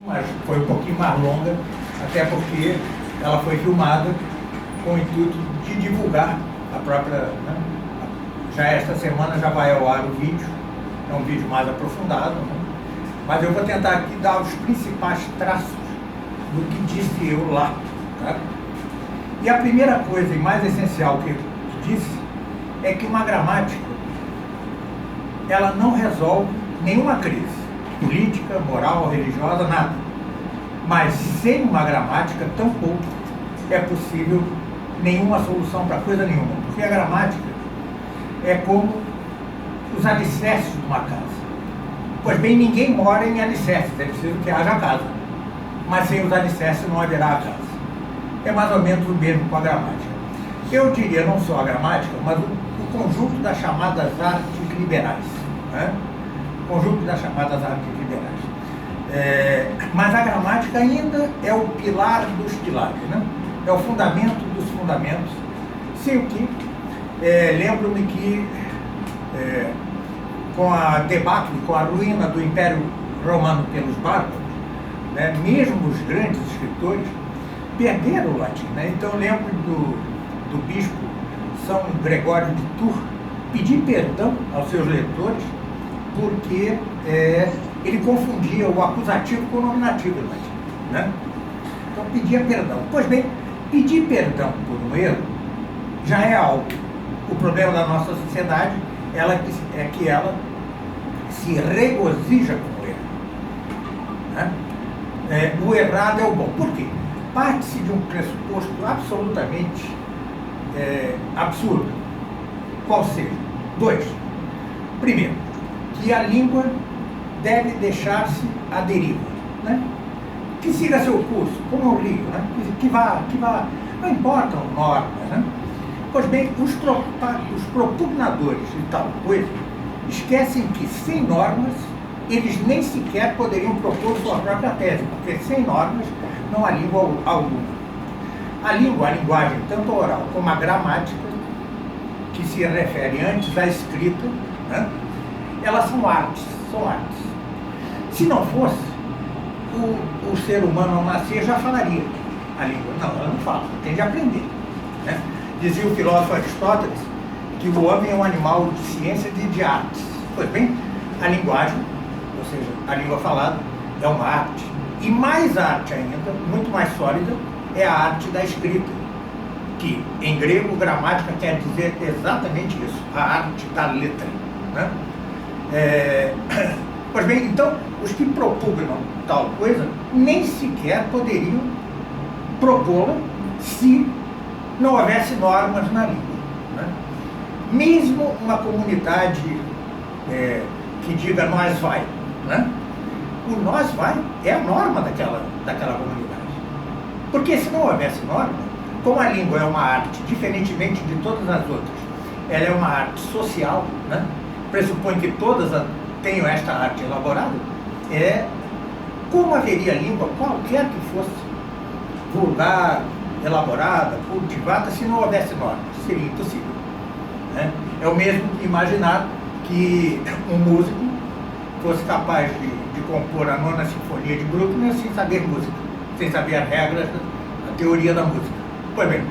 Mas foi um pouquinho mais longa, até porque ela foi filmada com o intuito de divulgar a própria, né? Já esta semana já vai ao ar o vídeo, é um vídeo mais aprofundado, né? Mas eu vou tentar aqui dar os principais traços do que disse eu lá. Tá? E a primeira coisa e mais essencial que eu disse é que uma gramática ela não resolve nenhuma crise política, moral, religiosa, nada. Mas sem uma gramática, tampouco é possível nenhuma solução para coisa nenhuma. Porque a gramática é como os alicerces de uma casa. Pois bem, ninguém mora em alicerces, é preciso que haja casa. Mas sem os alicerces não haverá a casa. É mais ou menos o mesmo com a gramática. Eu diria não só a gramática, mas o conjunto das chamadas artes liberais. Né? O conjunto das chamadas artes liberais. Mas a gramática ainda é o pilar dos pilares, né? É o fundamento dos fundamentos. Sem o que, lembro-me que com a debacle, com a ruína do Império Romano pelos bárbaros, né, mesmo os grandes escritores perderam o latim. Né? Então eu lembro do bispo São Gregório de Tours pedir perdão aos seus leitores porque ele confundia o acusativo com o nominativo do latim. Né? Então pedia perdão. Pois bem, pedir perdão por um erro já é algo. O problema da nossa sociedade é que ela se regozija com o erro. Né? O errado é o bom. Por quê? Parte-se de um pressuposto absolutamente absurdo. Qual seja? 2. Primeiro, que a língua deve deixar-se à deriva. Né? Que siga seu curso, como um rio, né? que vá, não importam normas. Né? Pois bem, os propugnadores de tal coisa esquecem que sem normas eles nem sequer poderiam propor sua própria tese, porque sem normas não há língua alguma. A linguagem, tanto oral como a gramática, que se refere antes à escrita, né? Elas são artes. Se não fosse, o ser humano ao nascer já falaria a língua. Não, ela não fala, tem de aprender. Né? Dizia o filósofo Aristóteles que o homem é um animal de ciência e de artes. Pois bem, a linguagem, ou seja, a língua falada, é uma arte. E mais arte ainda, muito mais sólida, é a arte da escrita, que em grego gramática quer dizer exatamente isso, a arte da letra. Né? Pois bem, então, os que propugnam tal coisa nem sequer poderiam propô-la se não houvesse normas na língua. Né? Mesmo uma comunidade que diga nós vai, né? O nós vai é a norma daquela comunidade. Porque se não houvesse norma, como a língua é uma arte, diferentemente de todas as outras, ela é uma arte social, né? Pressupõe que todas tenham esta arte elaborada, como haveria língua, qualquer que fosse, vulgar, elaborada, cultivada, se não houvesse normas? Seria impossível. Né? É o mesmo que imaginar que um músico fosse capaz de compor a 9ª Sinfonia de Bruckner sem saber música, sem saber as regras da teoria da música. Pois bem,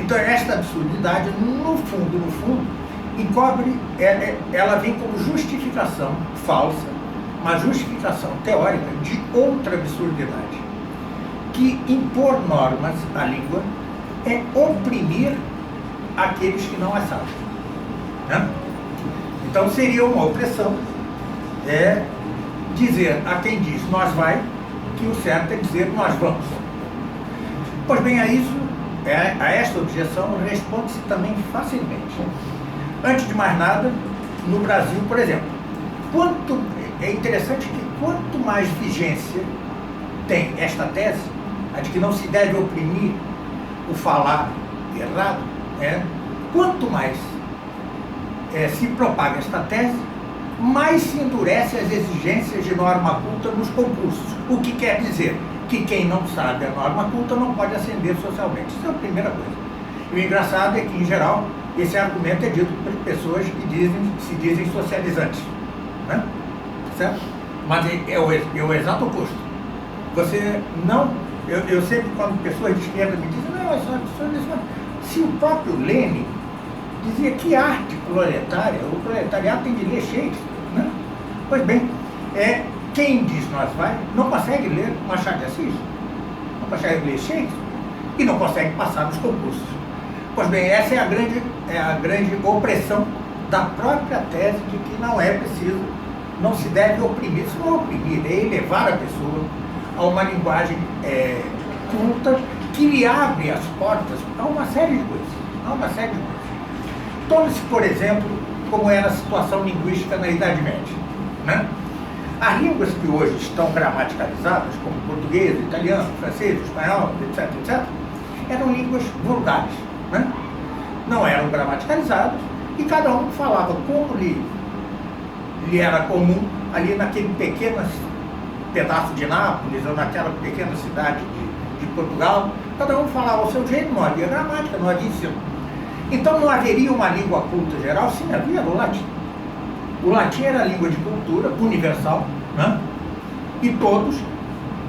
então esta absurdidade, no fundo, encobre, ela vem como justificação falsa, uma justificação teórica de outra absurdidade, que impor normas à língua é oprimir aqueles que não a sabem. Né? Então seria uma opressão dizer a quem diz nós vai, que o certo é dizer nós vamos. Pois bem, a esta objeção responde-se também facilmente. Antes de mais nada, no Brasil, por exemplo, é interessante que quanto mais vigência tem esta tese, a de que não se deve oprimir o falar errado, quanto mais se propaga esta tese, mais se endurece as exigências de norma culta nos concursos. O que quer dizer que quem não sabe a norma culta não pode ascender socialmente. Isso é a primeira coisa. E o engraçado é que, em geral, esse argumento é dito por pessoas que se dizem socializantes. Né? Certo? Mas é o exato oposto. Você não... Eu sempre, quando pessoas de esquerda me dizem, não, se o próprio Lenin dizia que arte proletária, o proletariado tem de ler Shakespeare, né? Pois bem, quem diz nós vai, não consegue ler Machado de Assis, não consegue ler Shakespeare e não consegue passar nos concursos. Pois bem, essa é a grande opressão da própria tese de que não é preciso, não se deve oprimir. Isso não é oprimir, é elevar a pessoa a uma linguagem culta que lhe abre as portas a uma série de coisas. Tome-se, por exemplo, como era a situação linguística na Idade Média, né? As línguas que hoje estão gramaticalizadas, como português, italiano, francês, espanhol, etc., eram línguas vulgares, né? Não eram gramaticalizadas e cada um falava como lhe era comum ali naquele pequeno pedaço de Nápoles ou naquela pequena cidade de Portugal. Cada um falava ao seu jeito, não havia gramática, não havia ensino. Então não haveria uma língua culta geral, sim, havia o latim. O latim era a língua de cultura universal, né? E todos,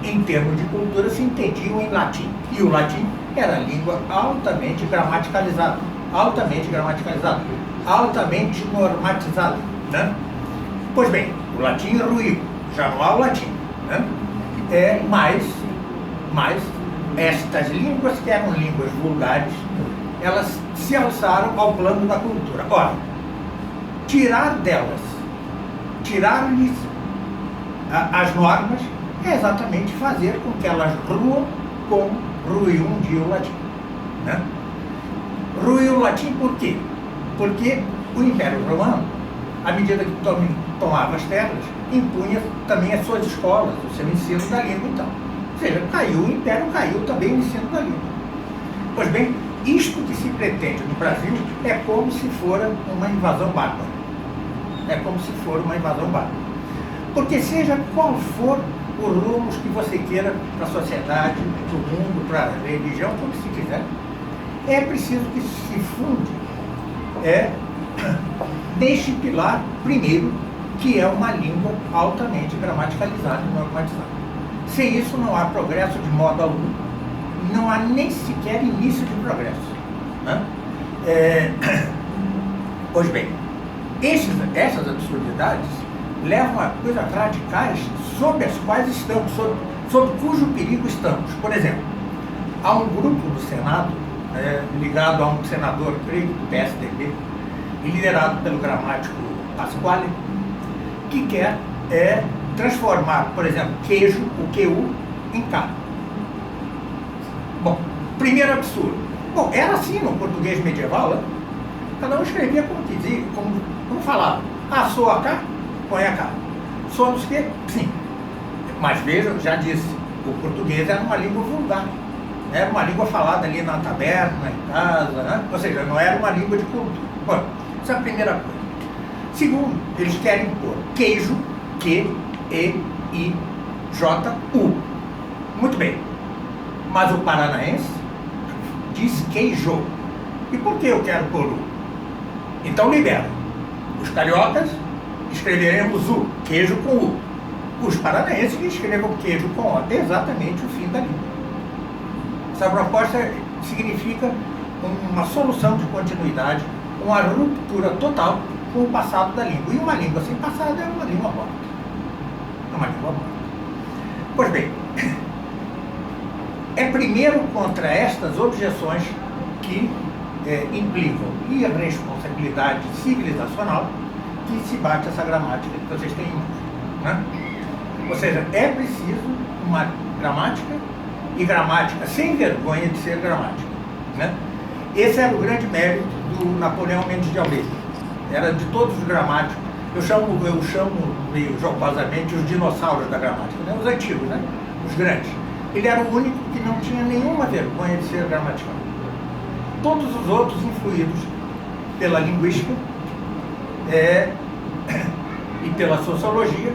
em termos de cultura, se entendiam em latim. E o latim era a língua altamente gramaticalizada, altamente normatizada, né? Pois bem, o latim ruiu, já não há o latim, né? Mas estas línguas que eram línguas vulgares, elas se alçaram ao plano da cultura. Ora, tirar-lhes as normas é exatamente fazer com que elas ruam como ruiu um dia o latim, né? Ruiu o latim por quê? Porque o Império Romano, à medida que tomava as terras, impunha também as suas escolas, o seu ensino da língua, então. Ou seja, caiu o Império, caiu também o ensino da língua. Pois bem, isto que se pretende no Brasil é como se fora uma invasão bárbara. Porque seja qual for o rumo que você queira para a sociedade, para o mundo, para a religião, como se quiser, é preciso que se funde neste pilar primeiro, que é uma língua altamente gramaticalizada e normatizada. Sem isso não há progresso de modo algum, não há nem sequer início de progresso, né? Pois bem, essas absurdidades levam a coisas radicais sobre as quais estamos, sobre cujo perigo estamos. Por exemplo, há um grupo do Senado, ligado a um senador, creio, do PSDB, e liderado pelo gramático Pasquale, que quer transformar, por exemplo, queijo, o QU, em K. Bom, primeiro absurdo. Bom, era assim no português medieval, né? Cada um escrevia como dizia, como falava. Ah, sou a K, põe a K. Somos que? Sim. Mas veja, já disse, o português era uma língua vulgar. Era uma língua falada ali na taberna, em casa, né? Ou seja, não era uma língua de culto. Bom, essa é a primeira coisa. Segundo, eles querem pôr queijo, Q-E-I-J-U. Muito bem. Mas o paranaense diz queijo. E por que eu quero pôr U? Então libera. Os cariocas escreveremos U, queijo com U. Os paranaenses escrevam queijo com O, até exatamente o fim da língua. Essa proposta significa uma solução de continuidade, uma ruptura total com o passado da língua. E uma língua sem passado é uma língua morta. Pois bem, é primeiro contra estas objeções que implicam irresponsabilidade civilizacional que se bate essa gramática que vocês têm, né? Ou seja, é preciso uma gramática, e gramática sem vergonha de ser gramática, né? Esse era o grande mérito do Napoleão Mendes de Almeida. Era de todos os gramáticos. Eu chamo meio jocosamente os dinossauros da gramática, né? Os antigos, né? Os grandes. Ele era o único que não tinha nenhuma vergonha de ser gramatical. Todos os outros, influídos pela linguística e pela sociologia,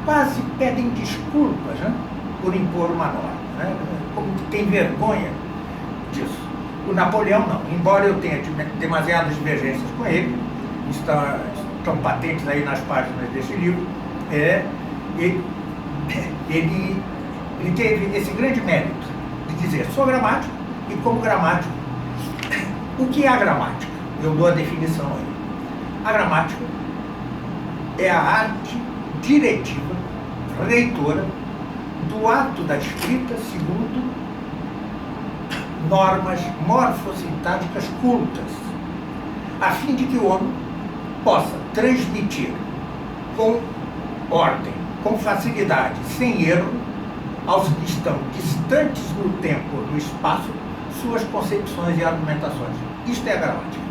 quase pedem desculpas, né, por impor uma norma, né? Como que tem vergonha disso. O Napoleão não, embora eu tenha demasiadas divergências com ele, estão patentes aí nas páginas desse livro, ele, ele teve esse grande mérito de dizer: sou gramático, e como gramático, o que é a gramática? Eu dou a definição aí. A gramática é a arte diretiva, reitora, do ato da escrita segundo normas morfossintáticas cultas, a fim de que o homem possa transmitir com ordem, com facilidade, sem erro, aos que estão distantes no tempo ou no espaço, suas concepções e argumentações. Isto é a gramática.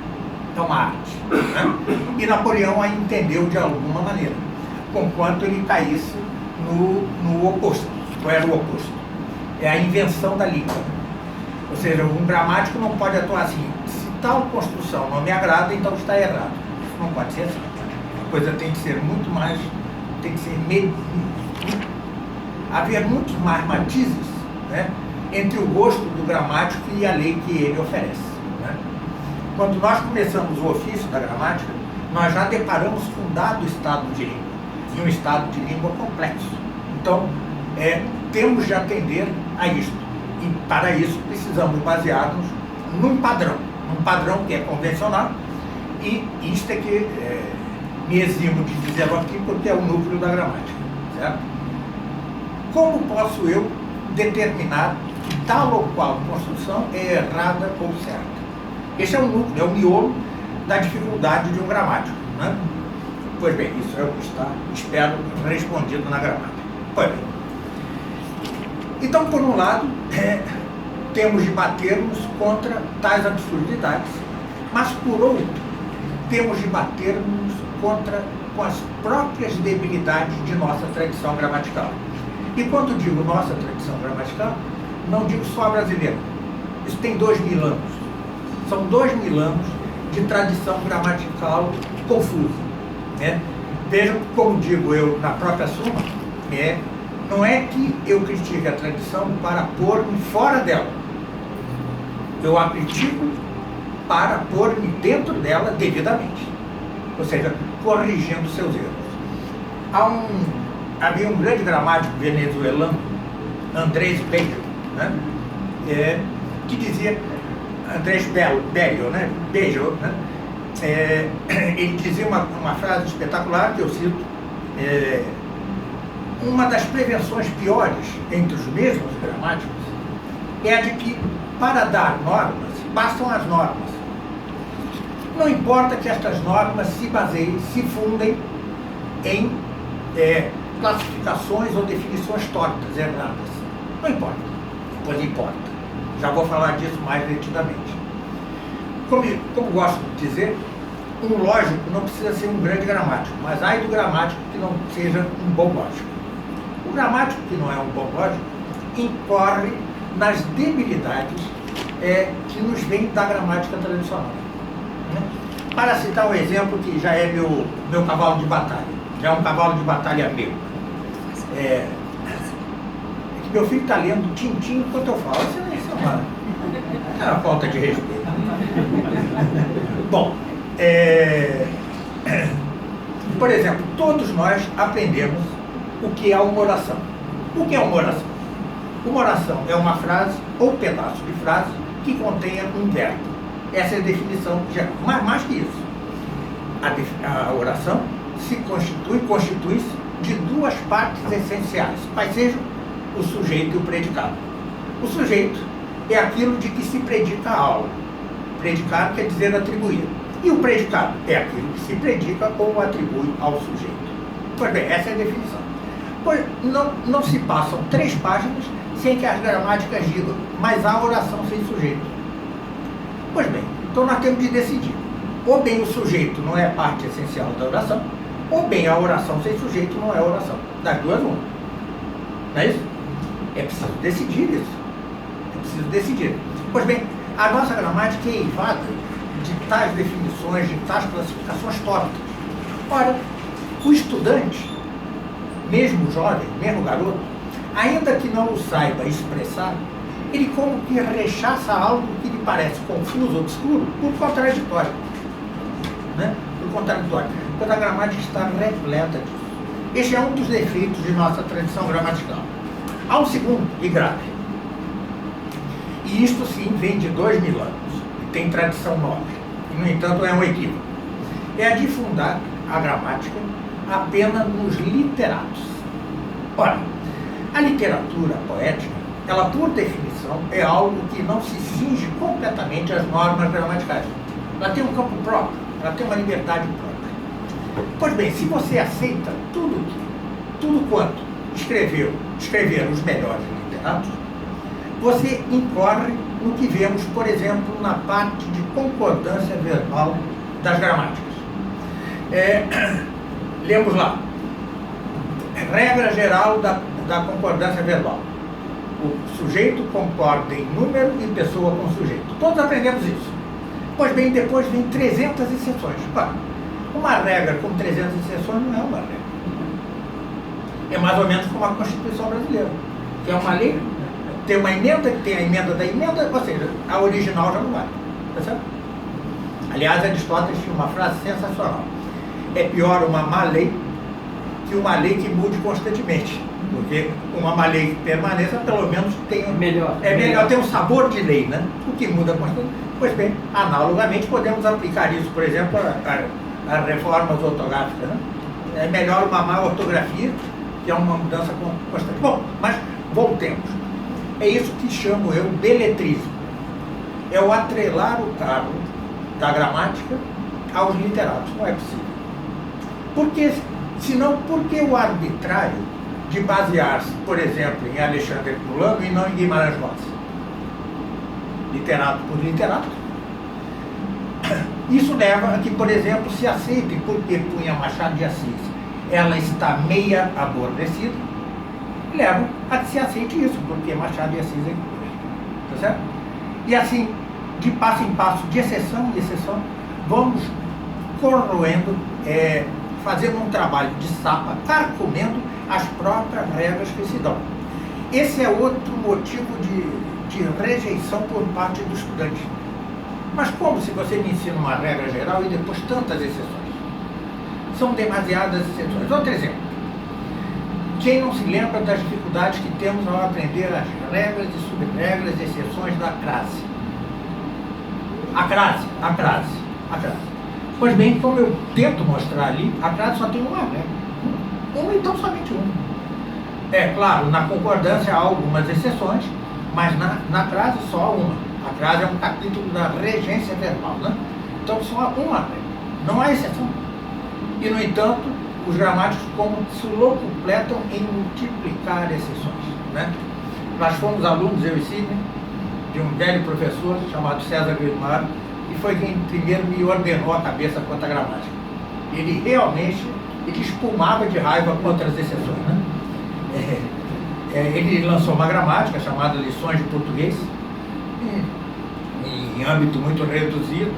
É uma arte. Né? E Napoleão a entendeu de alguma maneira, conquanto ele caísse no oposto. Qual era o oposto? É a invenção da língua. Ou seja, um gramático não pode atuar assim: se tal construção não me agrada, então está errado. Isso não pode ser assim. A coisa tem que ser muito mais, tem que ser haver muitos mais matizes, né, entre o gosto do gramático e a lei que ele oferece. Né? Quando nós começamos o ofício da gramática, nós já deparamos com um dado estado de língua, e um estado de língua complexo. Então, temos de atender a isto. E para isso precisamos basear-nos num padrão que é convencional, e isto é que me eximo de dizê-lo aqui, porque é o núcleo da gramática. Certo? Como posso eu determinar que tal ou qual construção é errada ou certa? Esse é o núcleo, é o miolo da dificuldade de um gramático. Né? Pois bem, isso é o que está, espero, respondido na gramática. Pois bem. Então, por um lado, temos de batermos contra tais absurdidades, mas, por outro, temos de batermos com as próprias debilidades de nossa tradição gramatical. E quando digo nossa tradição gramatical, não digo só a brasileira. Isso tem 2.000 anos. São 2.000 anos de tradição gramatical confusa. Né? Vejam como digo eu na própria Suma, não é que eu critique a tradição para pôr-me fora dela. Eu a critico para pôr-me dentro dela devidamente. Ou seja, corrigindo seus erros. Havia um grande gramático venezuelano, Andrés Bello, né? Que dizia, Andrés Bello, né? Bello, né? Ele dizia uma frase espetacular que eu cito: uma das prevenções piores entre os mesmos gramáticos é a de que, para dar normas, bastam as normas. Não importa que estas normas se fundem em classificações ou definições tortas, erradas. Não importa. Pois importa. Já vou falar disso mais detidamente. Como gosto de dizer, um lógico não precisa ser um grande gramático, mas ai do gramático que não seja um bom lógico. O gramático que não é um bom lógico incorre nas debilidades que nos vêm da gramática tradicional. Né? Para citar um exemplo que já é meu cavalo de batalha, já é um cavalo de batalha meu. É que meu filho está lendo Tintim enquanto eu falo. Isso é uma falta de respeito. Bom, por exemplo, todos nós aprendemos o que é uma oração. O que é uma oração? Uma oração é uma frase ou pedaço de frase que contenha um verbo. Essa é a definição geral. Mas mais que isso, a oração constitui-se de duas partes essenciais, quais sejam o sujeito e o predicado. O sujeito é aquilo de que se predica algo. Predicar quer dizer atribuir. E o predicado é aquilo que se predica ou atribui ao sujeito. Pois bem, essa é a definição. Pois não se passam 3 páginas sem que as gramáticas digam: mas há oração sem sujeito. Pois bem, então nós temos de decidir. Ou bem o sujeito não é parte essencial da oração, ou bem a oração sem sujeito não é oração. Das duas, uma. Não é isso? É preciso decidir isso. É preciso decidir. Pois bem, a nossa gramática é eivada de tais definições, de tais classificações tortas. Ora, o estudante, mesmo jovem, mesmo garoto, ainda que não o saiba expressar, ele como que rechaça algo que lhe parece confuso, obscuro, por contraditório. Né? Por contraditório. Quando a gramática está repleta disso. Este é um dos defeitos de nossa tradição gramatical. Há um segundo, e grave. E isto sim vem de 2000 anos, e tem tradição nobre. E, no entanto, é um equívoco. É a de fundar a gramática apenas nos literatos. Ora, a literatura poética, ela por definição é algo que não se cinge completamente às normas gramaticais. Ela tem um campo próprio, ela tem uma liberdade própria. Pois bem, se você aceita tudo quanto escreveram os melhores literatos, você incorre no que vemos, por exemplo, na parte de concordância verbal das gramáticas. Lemos lá. Regra geral da concordância verbal. O sujeito concorda em número e pessoa com sujeito. Todos aprendemos isso. Pois bem, depois vem 300 exceções. Uma regra com 300 exceções não é uma regra. É mais ou menos como a Constituição brasileira, que é uma lei, tem uma emenda, que tem a emenda da emenda, ou seja, a original já não vale. Tá certo? Aliás, Aristóteles tinha uma frase sensacional. É pior uma má lei que uma lei que mude constantemente. Porque uma má lei que permaneça, pelo menos tem melhor ter um sabor de lei, né? O que muda constantemente. Pois bem, analogamente podemos aplicar isso, por exemplo, a reformas ortográficas, né? É melhor uma má ortografia, que é uma mudança constante. Bom, mas voltemos. É isso que chamo eu beletrismo. É o atrelar o cargo da gramática aos literatos. Não é possível. Porque, senão, por que o arbitrário de basear-se, por exemplo, em Alexandre Herculano e não em Guimarães Rosa? Literato por literato. Isso leva a que, por exemplo, se aceite, porque punha Machado de Assis, ela está meia aborrecida, leva a que se aceite isso, porque Machado de Assis é tá certo? E assim, de passo em passo, de exceção em exceção, vamos corroendo, fazendo um trabalho de sapa, carcomendo as próprias regras que se dão. Esse é outro motivo de rejeição por parte do estudante. Mas como se você me ensina uma regra geral e depois tantas exceções? São demasiadas exceções. Outro exemplo. Quem não se lembra das dificuldades que temos ao aprender as regras e subregras e exceções da crase? A crase. Pois bem, como eu tento mostrar ali, a crase só tem uma regra. Uma, então somente uma. É claro, na concordância há algumas exceções, mas na crase só uma. A crase é um capítulo da regência verbal, né? Então só há uma regra. Não há exceção. E, no entanto, os gramáticos como se locupletam em multiplicar exceções, né? Nós fomos alunos, eu e Sidney, de um velho professor chamado César Guilmar, que foi quem primeiro me ordenou a cabeça quanto à gramática. Ele realmente espumava de raiva contra as exceções, né? Ele lançou uma gramática chamada Lições de Português, em âmbito muito reduzido.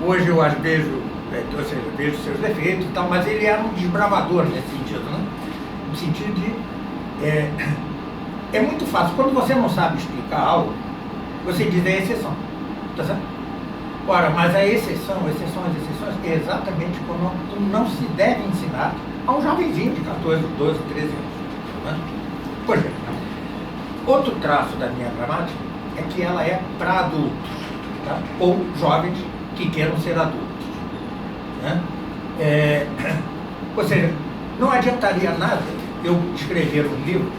Hoje eu as vejo, ou seja, vejo seus defeitos e tal, mas ele era um desbravador nesse sentido, né? No sentido de... É muito fácil. Quando você não sabe explicar algo, você diz a exceção. Tá certo? Ora, mas a exceções, é exatamente como não se deve ensinar a um jovenzinho de 14, 12, 13 anos. Né? Pois bem, outro traço da minha gramática é que ela é para adultos, tá? Ou jovens que queiram ser adultos. Né? Ou seja, não adiantaria nada eu escrever um livro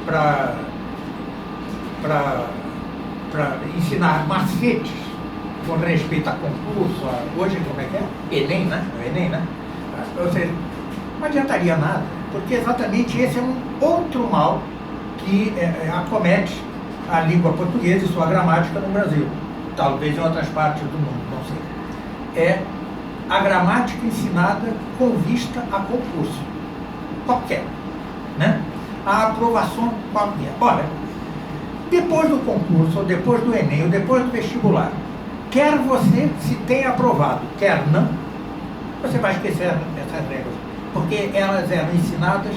para ensinar macetes com respeito a concurso, hoje como é que é? Enem, né? O Enem, né? Ou seja, não adiantaria nada, porque exatamente esse é um outro mal que acomete a língua portuguesa e sua gramática no Brasil, talvez em outras partes do mundo, não sei. É a gramática ensinada com vista a concurso, qualquer, né? A aprovação qualquer. Ora, depois do concurso, ou depois do Enem, ou depois do vestibular, quer você se tenha aprovado, quer não, você vai esquecer essas regras, porque elas eram ensinadas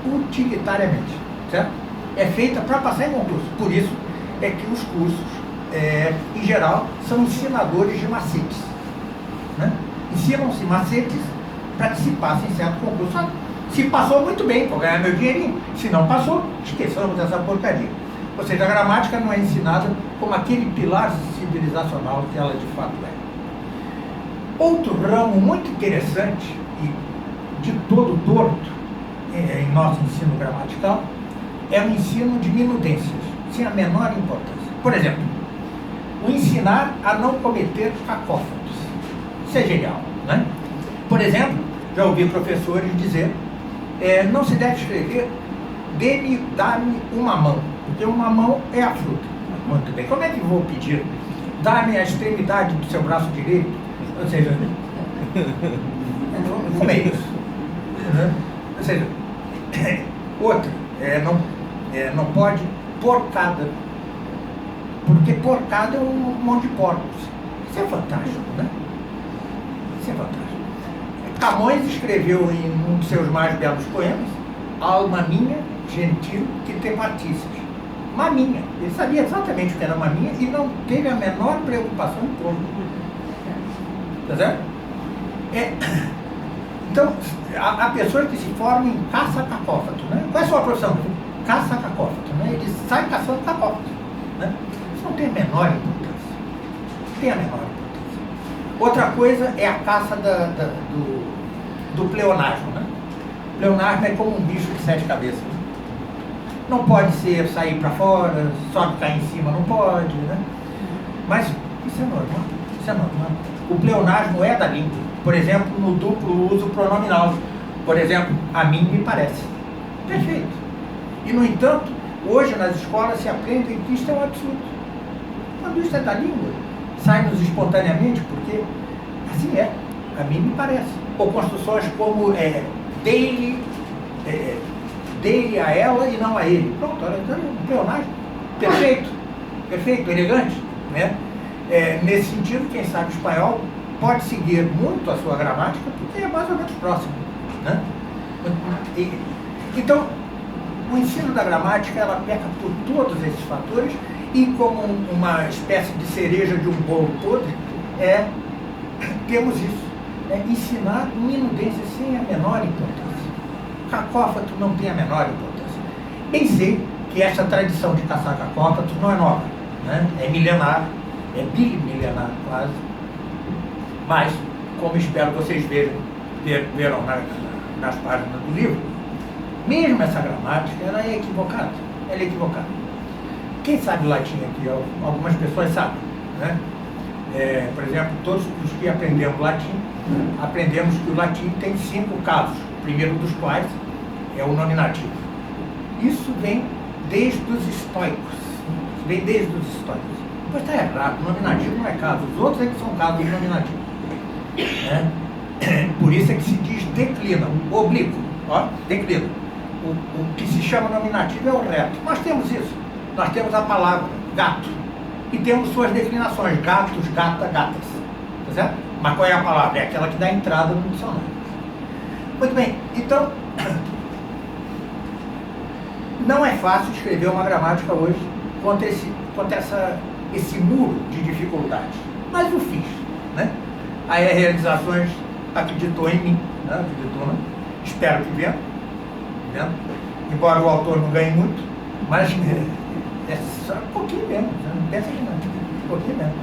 utilitariamente, certo? É feita para passar em concurso. Por isso é que os cursos, em geral, são ensinadores de macetes, né? Ensinam-se macetes para que se passe em certo concurso. Se passou, muito bem, vou ganhar meu dinheirinho. Se não passou, esqueçamos essa porcaria. Ou seja, a gramática não é ensinada como aquele pilar civilizacional que ela de fato é. Outro ramo muito interessante e de todo torto em nosso ensino gramatical é o ensino de minudências, sem a menor importância. Por exemplo, o ensinar a não cometer cacófatos. Isso é genial, né? Por exemplo, já ouvi professores dizer não se deve escrever dá-me uma mão, porque uma mão é a fruta. Muito bem, como é que eu vou pedir? Dá-me a extremidade do seu braço direito, ou seja, como é isso? Ou seja, outra, não pode porcada, porque porcada é um monte de porcos. Isso é fantástico, né? Isso é fantástico. Camões escreveu em um de seus mais belos poemas, alma minha, gentil, que te batistes. Maminha. Ele sabia exatamente o que era maminha e não teve a menor preocupação em pôr. Tá certo? Então, há pessoas que se formam em caça-cacófato, né? Qual é a sua profissão? Caça-cacófato, né? Ele sai caçando cacófato, né? Isso não tem a menor importância. Não tem a menor importância. Outra coisa é a caça do pleonasmo, né? O pleonasmo é como um bicho de 7 cabeças. Não pode ser sair para fora, só ficar em cima não pode, né? Mas isso é normal, isso é normal. O pleonasmo é da língua. Por exemplo, no duplo uso pronominal. Por exemplo, a mim me parece. Perfeito. E, no entanto, hoje nas escolas se aprende que isso é um absurdo. Quando isso é da língua, sai-nos espontaneamente, porque assim é. A mim me parece. Ou construções como dele a ela e não a ele. Pronto, olha, um pleonasmo. Perfeito. Perfeito, elegante, né? Nesse sentido, quem sabe espanhol pode seguir muito a sua gramática, porque é mais ou menos próximo, né? Então, o ensino da gramática, ela peca por todos esses fatores e, como uma espécie de cereja de um bolo podre, temos isso, ensinar minudência sem a menor importância. Cacófato não tem a menor importância. Bem sei que essa tradição de caçar cacófatos não é nova, né? É milenar, é bilimilenar quase, mas, como espero vocês verão nas páginas do livro, mesmo essa gramática, ela é equivocada. Ela é equivocada. Quem sabe latim aqui? Algumas pessoas sabem, né? Por exemplo, todos os que aprendemos latim, aprendemos que o latim tem 5 casos, o primeiro dos quais é o nominativo. Isso vem desde os estoicos. Pois está errado, o nominativo não é caso, os outros é que são casos nominativos. Por isso é que se diz declina, oblíquo, declina. O que se chama nominativo é o reto. Nós temos isso. Nós temos a palavra gato e temos suas declinações, gatos, gata, gatas. Tá certo? Mas qual é a palavra? É aquela que dá entrada no dicionário. Muito bem, então não é fácil escrever uma gramática hoje contra esse muro de dificuldade. Mas eu fiz, né? A Realizações acreditou em mim, né? Acreditou, né? Espero que venha, embora o autor não ganhe muito, mas é só um pouquinho mesmo, não pensa que não, um pouquinho mesmo.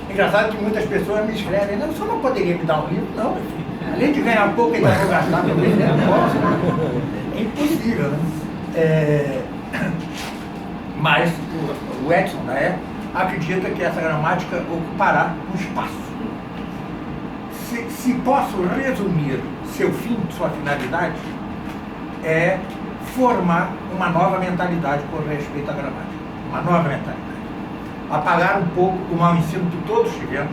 Engraçado que muitas pessoas me escrevem, não, o senhor não poderia me dar um livro? Não, meu filho. Além de ganhar pouco, ainda vou gastar para vender, não posso. É impossível, né? Mas o Edson, né, acredita que essa gramática ocupará um espaço. Se posso resumir seu fim, sua finalidade, é formar uma nova mentalidade com respeito à gramática. Uma nova mentalidade. Apagar um pouco o mau ensino que todos tivemos.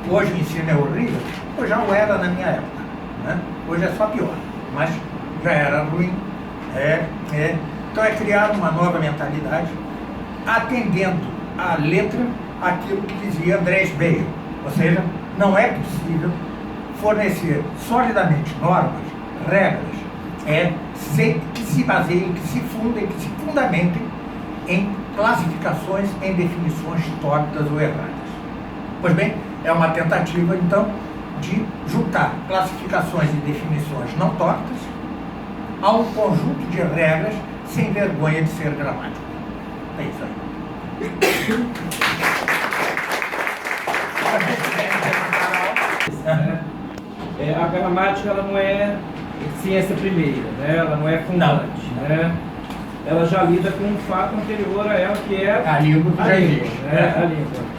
Hoje o ensino é horrível, eu já o era na minha época, né? Hoje é só pior, mas já era ruim. Então é criar uma nova mentalidade, atendendo à letra aquilo que dizia Andrés Bale, ou seja, não é possível fornecer solidamente normas, regras, que se baseiem, que se fundem, que se fundamentem em classificações, em definições tortas ou erradas. Pois bem, é uma tentativa, então, de juntar classificações e definições não tortas a um conjunto de regras sem vergonha de ser gramático. É isso aí. A gramática ela não é ciência primeira, né? Ela não é fundante, né? Ela já lida com um fato anterior a ela, que é a língua que já existe. Né? A língua.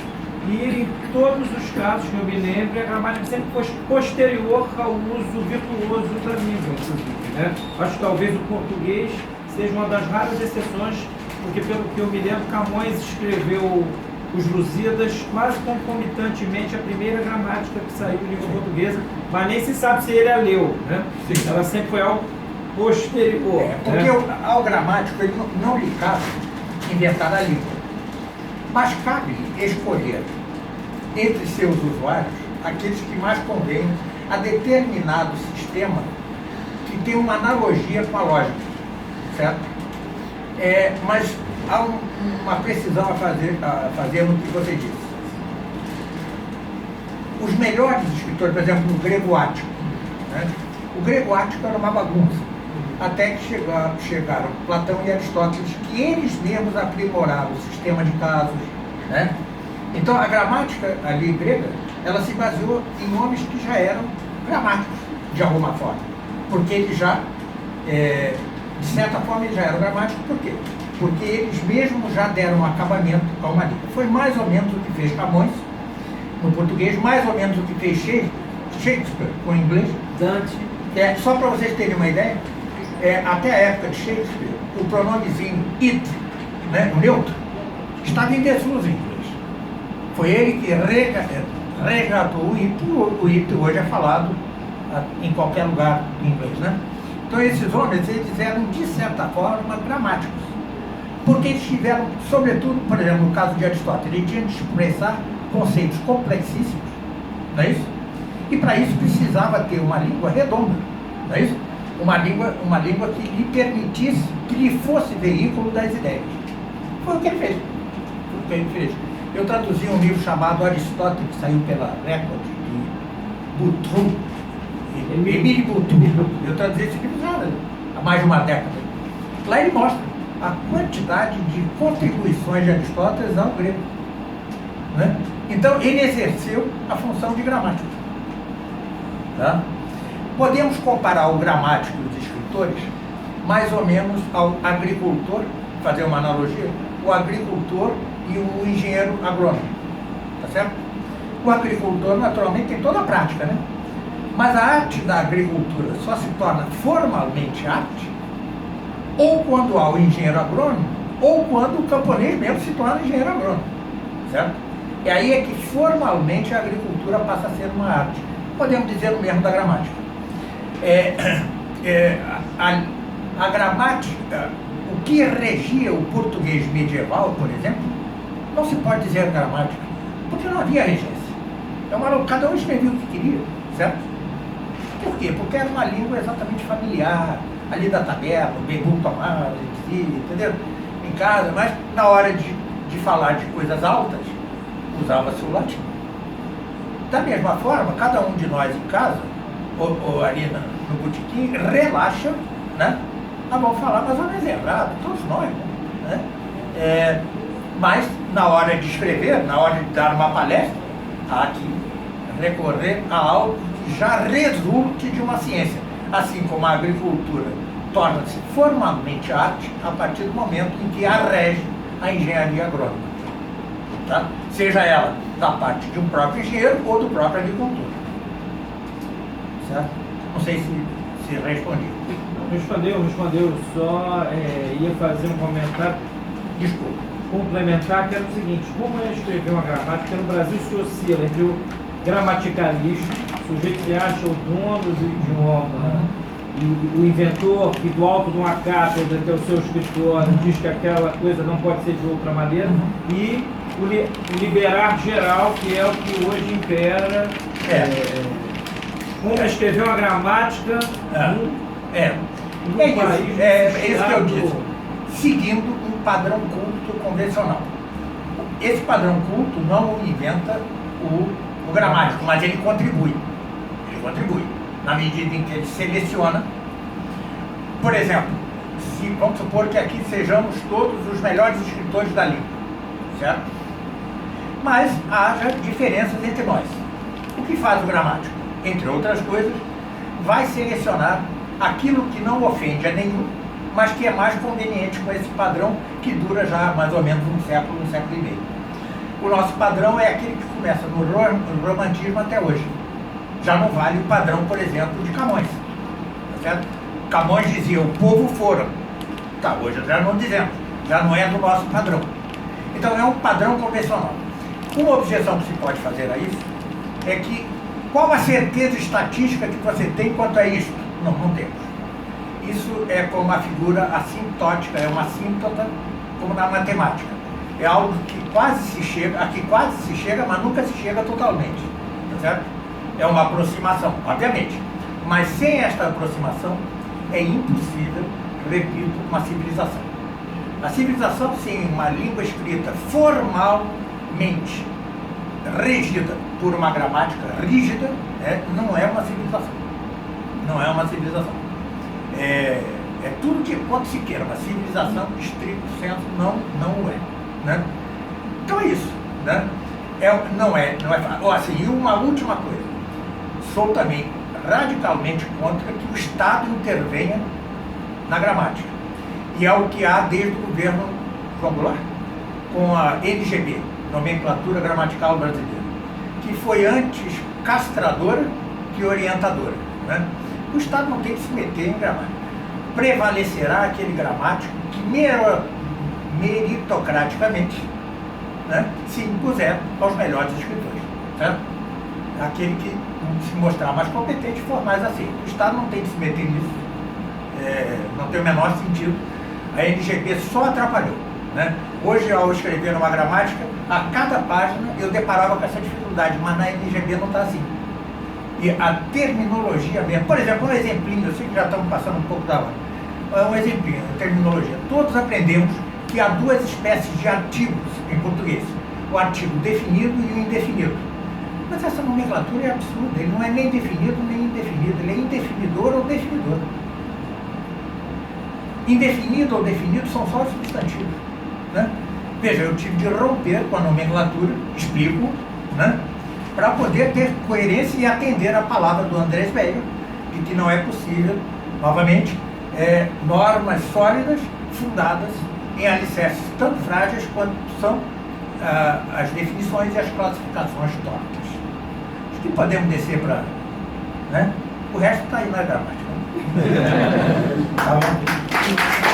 E em todos os casos que eu me lembro, a gramática sempre foi posterior ao uso virtuoso da língua, inclusive, né? Acho que talvez o português seja uma das raras exceções, porque pelo que eu me lembro, Camões escreveu os Lusíadas quase concomitantemente à primeira gramática que saiu em língua portuguesa, mas nem se sabe se ele a leu, né? Sim. Ela sempre foi algo posterior. Porque né? Ao gramático ele não lhe cabe inventar a língua, mas cabe escolher entre seus usuários aqueles que mais convêm a determinado sistema que tem uma analogia com a lógica, certo? Mas há uma precisão a fazer no que você disse. Os melhores escritores, por exemplo, no grego ático, né? O grego ático era uma bagunça, até que chegaram Platão e Aristóteles, que eles mesmos aprimoraram o sistema de casos, né? Então a gramática ali grega, ela se baseou em nomes que já eram gramáticos, de alguma forma, porque eles já, de certa forma, eles já eram gramáticos. Por quê? Porque eles mesmos já deram um acabamento a uma língua. Foi mais ou menos o que fez Camões no português, mais ou menos o que fez Shakespeare com o inglês. Dante. Só para vocês terem uma ideia, até a época de Shakespeare, o pronomezinho it, né, o neutro, estava em desuso em inglês. Foi ele que resgatou o it. O it hoje é falado em qualquer lugar em inglês, né? Então esses homens, eles eram de certa forma gramáticos, porque eles tiveram, sobretudo, por exemplo, no caso de Aristóteles, ele tinha de expressar conceitos complexíssimos, não é isso? E para isso precisava ter uma língua redonda, não é isso? Uma língua que lhe permitisse, que lhe fosse veículo das ideias. Foi o que ele fez. Foi o que ele fez. Eu traduzi um livro chamado Aristóteles, que saiu pela Record, de Boutroux, Émile Boutroux. Eu traduzi esse livro já há mais de uma década. Lá ele mostra a quantidade de contribuições de Aristóteles ao grego, né? Então ele exerceu a função de gramático. Tá? Podemos comparar o gramático dos escritores mais ou menos ao agricultor, fazer uma analogia, o agricultor e o engenheiro agrônomo, tá certo? O agricultor naturalmente tem toda a prática, né? Mas a arte da agricultura só se torna formalmente arte ou quando há o engenheiro agrônomo, ou quando o camponês mesmo se torna engenheiro agrônomo, certo? E aí é que formalmente a agricultura passa a ser uma arte. Podemos dizer o mesmo da gramática. A gramática, o que regia o português medieval, por exemplo, não se pode dizer gramática, porque não havia regência. Cada um escrevia o que queria, certo? Por quê? Porque era uma língua exatamente familiar, ali da tabela, o bebu tomar, entendeu? Em casa, mas na hora de falar de coisas altas, usava-se o latim. Da mesma forma, cada um de nós em casa, ou ali no botequim, relaxa, né? Vamos falar mais ou menos errado, todos nós, né? Mas na hora de escrever, na hora de dar uma palestra, há que recorrer a algo que já resulte de uma ciência. Assim como a agricultura torna-se formalmente arte a partir do momento em que a rege a engenharia agrônoma, tá? Seja ela da parte de um próprio engenheiro ou do próprio agricultor. Certo? Não sei se respondi. Respondeu. Só ia fazer um comentário. Desculpa. Complementar, que era o seguinte: como eu escrevi uma gramática, no Brasil se oscila entre o gramaticalista, o sujeito que acha o dono do idioma, e o inventor que do alto de uma cátedra, que é o seu escritório, diz que aquela coisa não pode ser de outra maneira, e o liberar geral, que é o que hoje impera. Como escrever uma gramática no país. É isso que eu disse. Seguindo um padrão culto convencional. Esse padrão culto não inventa o gramático, mas ele contribui. Ele contribui. Na medida em que ele seleciona por exemplo, se vamos supor que aqui sejamos todos os melhores escritores da língua, certo? Mas haja diferenças entre nós. O que faz o gramático? Entre outras coisas, vai selecionar aquilo que não ofende a nenhum, mas que é mais conveniente com esse padrão que dura já mais ou menos um século e meio. O nosso padrão é aquele que começa no romantismo até hoje. Já não vale o padrão, por exemplo, de Camões. Tá certo? Camões dizia, o povo foram. Tá, hoje já não dizemos, já não é do nosso padrão. Então é um padrão convencional. Uma objeção que se pode fazer a isso é que qual a certeza estatística que você tem quanto a isso? Não temos. Isso é como a figura assintótica, é uma assíntota, como na matemática. É algo que quase se chega, aqui quase se chega, mas nunca se chega totalmente. Tá certo? É uma aproximação, obviamente. Mas sem esta aproximação, é impossível, repito, uma civilização. A civilização sem uma língua escrita formalmente regida por uma gramática rígida, não é uma civilização. Não é uma civilização. É tudo que quanto se queira, uma civilização, estricto senso, não o é. Né? Então é isso. Né? Não é fácil. Assim, e uma última coisa. Sou também radicalmente contra que o Estado intervenha na gramática. E é o que há desde o governo João Goulart, com a NGB, Nomenclatura Gramatical Brasileira, que foi antes castradora que orientadora. Né? O Estado não tem que se meter em gramática. Prevalecerá aquele gramático que meritocraticamente, né, se impuser aos melhores escritores. Certo? Aquele que se mostrar mais competente for mais aceito. O Estado não tem que se meter nisso. Não tem o menor sentido. A NGB só atrapalhou. Né? Hoje, ao escrever uma gramática, a cada página eu deparava com essa dificuldade, mas na NGB não está assim. E a terminologia mesmo, por exemplo, um exemplinho, eu sei que já estamos passando um pouco da hora, um exemplinho, a terminologia. Todos aprendemos que há duas espécies de artigos em português, o artigo definido e o indefinido. Mas essa nomenclatura é absurda, ele não é nem definido nem indefinido, ele é indefinidor ou definidor. Indefinido ou definido são só substantivos. Né? Veja, eu tive de romper com a nomenclatura, explico, né? Para poder ter coerência e atender a palavra do Andrés Bello, de que não é possível, novamente, normas sólidas, fundadas em alicerces tanto frágeis quanto são as definições e as classificações tortas. Acho que podemos descer para... Né? O resto está aí na gramática. Tá bom?